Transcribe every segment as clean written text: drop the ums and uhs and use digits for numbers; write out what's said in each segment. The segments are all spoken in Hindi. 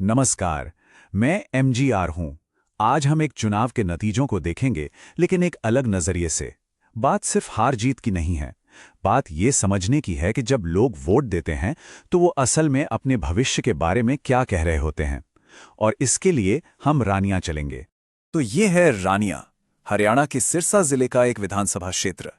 नमस्कार। मैं एमजीआर हूं। आज हम एक चुनाव के नतीजों को देखेंगे, लेकिन एक अलग नजरिए से। बात सिर्फ हार जीत की नहीं है। बात ये समझने की है कि जब लोग वोट देते हैं तो वो असल में अपने भविष्य के बारे में क्या कह रहे होते हैं। और इसके लिए हम रानियां चलेंगे। तो ये है रानिया, हरियाणा के सिरसा जिले का एक विधानसभा क्षेत्र।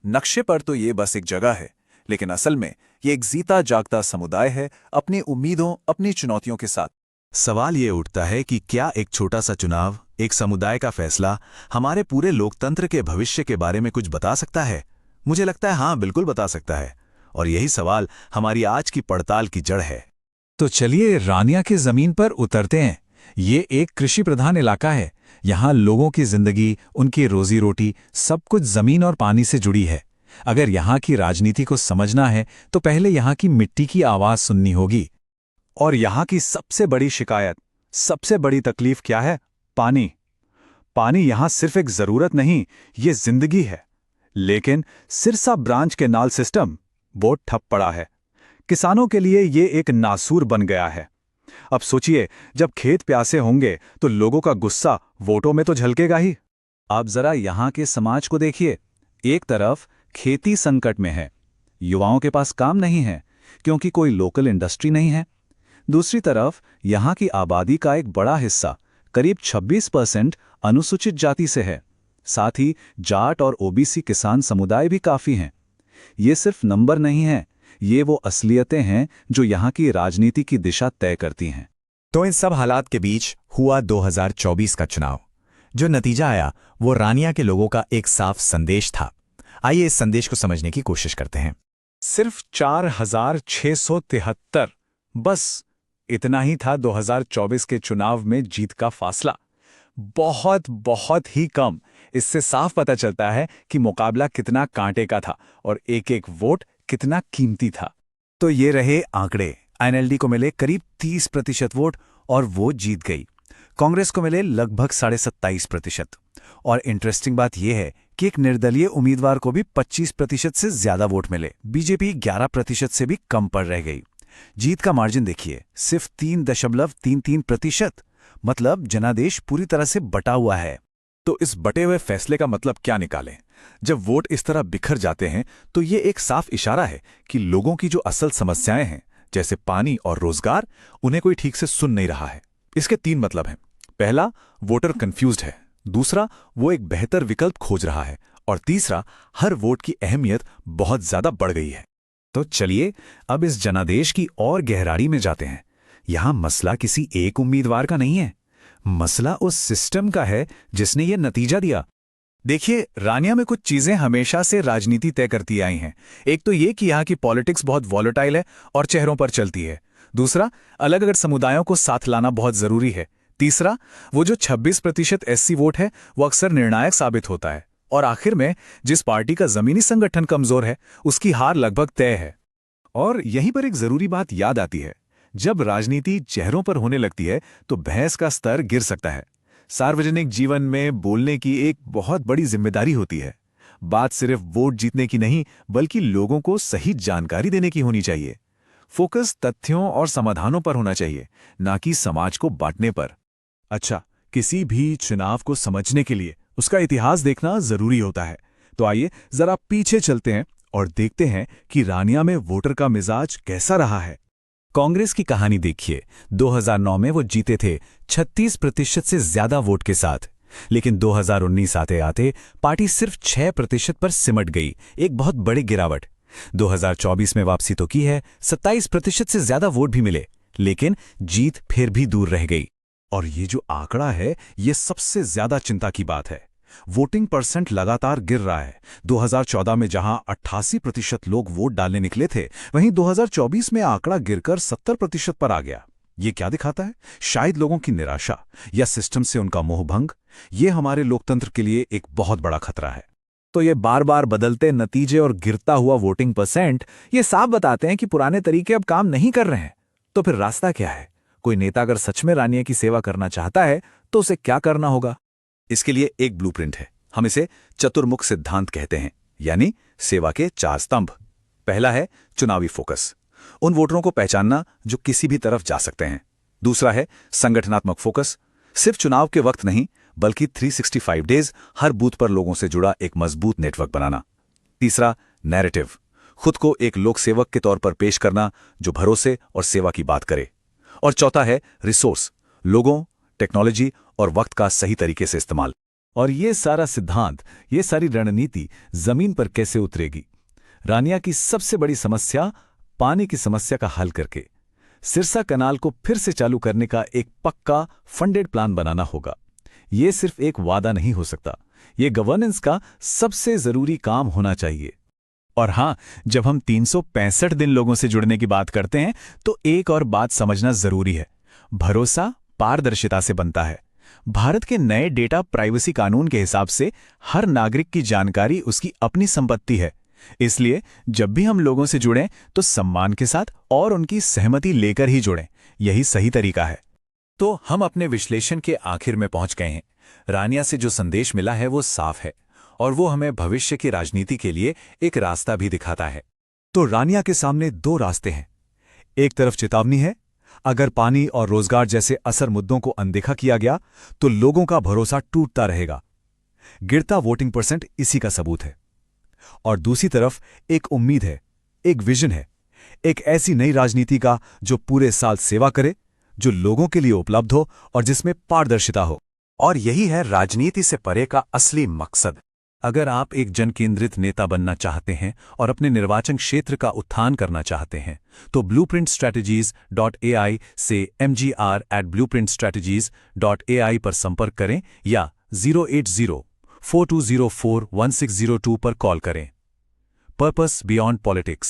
नक्शे पर तो ये बस एक जगह है, लेकिन असल में ये एक जीता जागता समुदाय है, अपनी उम्मीदों, अपनी चुनौतियों के साथ। सवाल ये उठता है कि क्या एक छोटा सा चुनाव, एक समुदाय का फैसला हमारे पूरे लोकतंत्र के भविष्य के बारे में कुछ बता सकता है? मुझे लगता है हाँ, बिल्कुल बता सकता है। और यही सवाल हमारी आज की पड़ताल की जड़ है। तो चलिए रानिया की जमीन पर उतरते हैं। ये एक कृषि प्रधान इलाका है। यहाँ लोगों की जिंदगी, उनकी रोजी रोटी, सब कुछ जमीन और पानी से जुड़ी है। अगर यहाँ की राजनीति को समझना है तो पहले यहाँ की मिट्टी की आवाज सुननी होगी। और यहाँ की सबसे बड़ी शिकायत, सबसे बड़ी तकलीफ क्या है? पानी। पानी यहाँ सिर्फ एक जरूरत नहीं, ये जिंदगी है। लेकिन सिरसा ब्रांच कैनाल सिस्टम वो ठप पड़ा है। किसानों के लिए ये एक नासूर बन गया है। अब सोचिए, जब खेत प्यासे होंगे तो लोगों का गुस्सा वोटों में तो झलकेगा ही। आप जरा यहाँ के समाज को देखिए। एक तरफ खेती संकट में है, युवाओं के पास काम नहीं है क्योंकि कोई लोकल इंडस्ट्री नहीं है। दूसरी तरफ यहाँ की आबादी का एक बड़ा हिस्सा, करीब 26% अनुसूचित जाति से है। साथ ही जाट और ओबीसी किसान समुदाय भी काफी हैं। ये सिर्फ नंबर नहीं है, ये वो असलियतें हैं जो यहाँ की राजनीति की दिशा तय करती हैं। तो इन सब हालात के बीच हुआ 2024 का चुनाव। जो नतीजा आया वो रानिया के लोगों का एक साफ संदेश था। आइए इस संदेश को समझने की कोशिश करते हैं। सिर्फ 4,673, बस इतना ही था 2024 के चुनाव में जीत का फासला। बहुत बहुत ही कम। इससे साफ पता चलता है कि मुकाबला कितना कांटे का था और एक एक वोट कितना कीमती था। तो ये रहे आंकड़े। एनएलडी को मिले करीब 30% वोट और वो जीत गई। कांग्रेस को मिले लगभग 27.5%। और इंटरेस्टिंग बात यह है कि एक निर्दलीय उम्मीदवार को भी 25% से ज्यादा वोट मिले। बीजेपी 11% से भी कम पर रह गई। जीत का मार्जिन देखिए, सिर्फ 3.33%। मतलब जनादेश पूरी तरह से बटा हुआ है। तो इस बटे हुए फैसले का मतलब क्या निकालें? जब वोट इस तरह बिखर जाते हैं तो ये एक साफ इशारा है कि लोगों की जो असल समस्याएं हैं, जैसे पानी और रोजगार, उन्हें कोई ठीक से सुन नहीं रहा है। इसके 3 मतलब हैं। पहला, वोटर कंफ्यूज्ड है। दूसरा, वो एक बेहतर विकल्प खोज रहा है। और तीसरा, हर वोट की अहमियत बहुत ज्यादा बढ़ गई है। तो चलिए अब इस जनादेश की और गहराई में जाते हैं। यहां मसला किसी एक उम्मीदवार का नहीं है, मसला उस सिस्टम का है जिसने ये नतीजा दिया। देखिए, रानिया में कुछ चीजें हमेशा से राजनीति तय करती आई हैं। एक तो ये कि यहाँ की पॉलिटिक्स बहुत वॉलेटाइल है और चेहरों पर चलती है। दूसरा, अलग अलग समुदायों को साथ लाना बहुत जरूरी है। तीसरा, वो जो 26% एससी वोट है वो अक्सर निर्णायक साबित होता है। और आखिर में, जिस पार्टी का जमीनी संगठन कमजोर है उसकी हार लगभग तय है। और यहीं पर एक जरूरी बात याद आती है, जब राजनीति चेहरों पर होने लगती है तो बहस का स्तर गिर सकता है। सार्वजनिक जीवन में बोलने की एक बहुत बड़ी जिम्मेदारी होती है। बात सिर्फ वोट जीतने की नहीं, बल्कि लोगों को सही जानकारी देने की होनी चाहिए। फोकस तथ्यों और समाधानों पर होना चाहिए, ना कि समाज को बांटने पर। अच्छा, किसी भी चुनाव को समझने के लिए उसका इतिहास देखना जरूरी होता है। तो आइए जरा पीछे चलते हैं और देखते हैं कि रानिया में वोटर का मिजाज कैसा रहा है। कांग्रेस की कहानी देखिए। 2009 में वो जीते थे 36% से ज्यादा वोट के साथ। लेकिन 2019 आते आते पार्टी सिर्फ 6% पर सिमट गई, एक बहुत बड़ी गिरावट। 2024 में वापसी तो की है, 27% से ज्यादा वोट भी मिले, लेकिन जीत फिर भी दूर रह गई। और ये जो आंकड़ा है, ये सबसे ज्यादा चिंता की बात है। वोटिंग परसेंट लगातार गिर रहा है। 2014 में जहां 88% लोग वोट डालने निकले थे, वहीं 2024 में आंकड़ा गिरकर 70% पर आ गया। ये क्या दिखाता है? शायद लोगों की निराशा या सिस्टम से उनका मोहभंग। ये हमारे लोकतंत्र के लिए एक बहुत बड़ा खतरा है। तो ये बार बार बदलते नतीजे और गिरता हुआ वोटिंग परसेंट ये साफ बताते हैं कि पुराने तरीके अब काम नहीं कर रहे हैं। तो फिर रास्ता क्या है? कोई नेता अगर सच में रानिया की सेवा करना चाहता है तो उसे क्या करना होगा? इसके लिए एक ब्लूप्रिंट है। हम इसे चतुर्मुख सिद्धांत कहते हैं, यानी सेवा के 4 स्तंभ। पहला है चुनावी फोकस। उन वोटरों को पहचानना जो किसी भी तरफ जा सकते हैं। दूसरा है संगठनात्मक फोकस, सिर्फ चुनाव के वक्त नहीं बल्कि 365 डेज हर बूथ पर लोगों से जुड़ा एक मजबूत नेटवर्क बनाना। तीसरा, नैरेटिव, खुद को एक लोक सेवक के तौर पर पेश करना जो भरोसे और सेवा की बात करे। और चौथा है रिसोर्स, लोगों, टेक्नोलॉजी और वक्त का सही तरीके से इस्तेमाल। और ये सारा सिद्धांत, ये सारी रणनीति जमीन पर कैसे उतरेगी? रानिया की सबसे बड़ी समस्या, पानी की समस्या का हल करके सिरसा कनाल को फिर से चालू करने का एक पक्का फंडेड प्लान बनाना होगा। ये सिर्फ एक वादा नहीं हो सकता, ये गवर्नेंस का सबसे जरूरी काम होना चाहिए। और हां, जब हम 365 दिन लोगों से जुड़ने की बात करते हैं तो एक और बात समझना जरूरी है। भरोसा पारदर्शिता से बनता है। भारत के नए डेटा प्राइवेसी कानून के हिसाब से हर नागरिक की जानकारी उसकी अपनी संपत्ति है। इसलिए जब भी हम लोगों से जुड़ें तो सम्मान के साथ और उनकी सहमति लेकर ही जुड़ें। यही सही तरीका है। तो हम अपने विश्लेषण के आखिर में पहुंच गए हैं। रानिया से जो संदेश मिला है वो साफ है और वो हमें भविष्य की राजनीति के लिए एक रास्ता भी दिखाता है। तो रानिया के सामने दो रास्ते हैं। एक तरफ चेतावनी है, अगर पानी और रोजगार जैसे असर मुद्दों को अनदेखा किया गया तो लोगों का भरोसा टूटता रहेगा। गिरता वोटिंग परसेंट इसी का सबूत है। और दूसरी तरफ एक उम्मीद है, एक विजन है, एक ऐसी नई राजनीति का जो पूरे साल सेवा करे, जो लोगों के लिए उपलब्ध हो और जिसमें पारदर्शिता हो। और यही है राजनीति से परे का असली मकसद। अगर आप एक जनकेंद्रित नेता बनना चाहते हैं और अपने निर्वाचन क्षेत्र का उत्थान करना चाहते हैं तो blueprintstrategies.ai से mgr@blueprintstrategies.ai पर संपर्क करें या 080-4204-1602 पर कॉल करें। Purpose beyond politics.